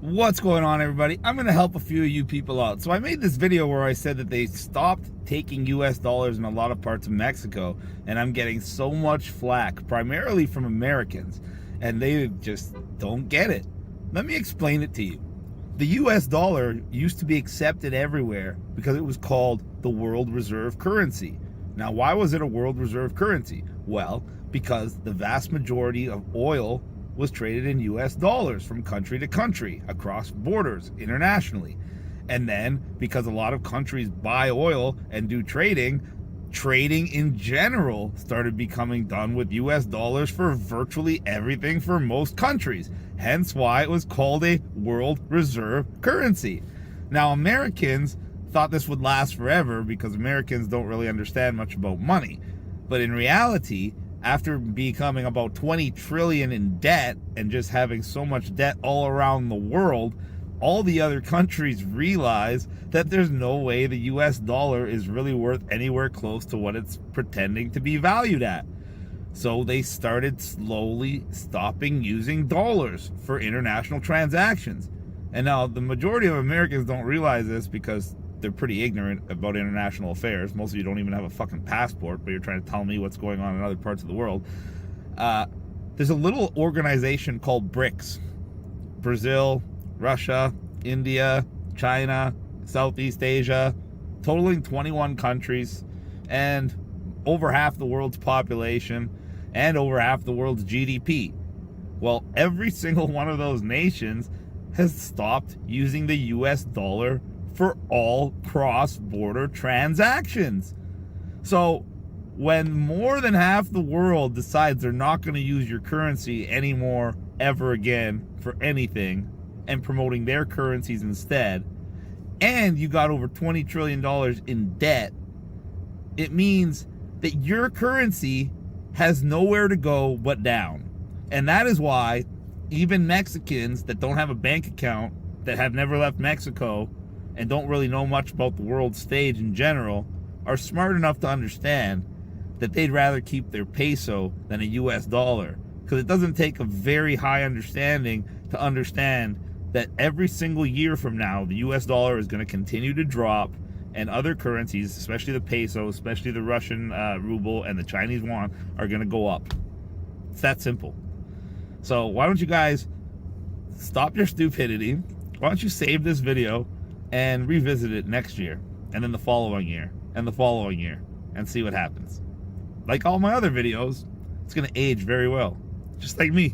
What's going on, everybody? I'm going to help a few of you people out. So I made this video where I said that they stopped taking US dollars in a lot of parts of Mexico, and I'm getting so much flack, primarily from Americans, and they just don't get it. Let me explain it to you. The US dollar used to be accepted everywhere because it was called the world reserve currency. Now, why was it a world reserve currency? Well, because the vast majority of oil was traded in US dollars from country to country, across borders, internationally. And then, because a lot of countries buy oil and do trading in general started becoming done with US dollars for virtually everything for most countries. Hence why it was called a world reserve currency. Now, Americans thought this would last forever because Americans don't really understand much about money. But in reality, after becoming about 20 trillion in debt and just having so much debt all around the world, all the other countries realize that there's no way the US dollar is really worth anywhere close to what it's pretending to be valued at. So they started slowly stopping using dollars for international transactions. And now the majority of Americans don't realize this because they're pretty ignorant about international affairs. Most of you don't even have a fucking passport, but you're trying to tell me what's going on in other parts of the world. There's a little organization called BRICS. Brazil, Russia, India, China, Southeast Asia, totaling 21 countries and over half the world's population and over half the world's GDP. Well, every single one of those nations has stopped using the US dollar for all cross-border transactions. So when more than half the world decides they're not going to use your currency anymore ever again for anything and promoting their currencies instead, and you got over $20 trillion in debt, it means that your currency has nowhere to go but down. And that is why even Mexicans that don't have a bank account, that have never left Mexico, and don't really know much about the world stage in general, are smart enough to understand that they'd rather keep their peso than a US dollar. Because it doesn't take a very high understanding to understand that every single year from now, the US dollar is going to continue to drop, and other currencies, especially the peso, especially the Russian ruble and the Chinese yuan, are going to go up. It's that simple. So why don't you guys stop your stupidity? Why don't you save this video and revisit it next year, and then the following year, and the following year, and see what happens. Like all my other videos, it's going to age very well, just like me.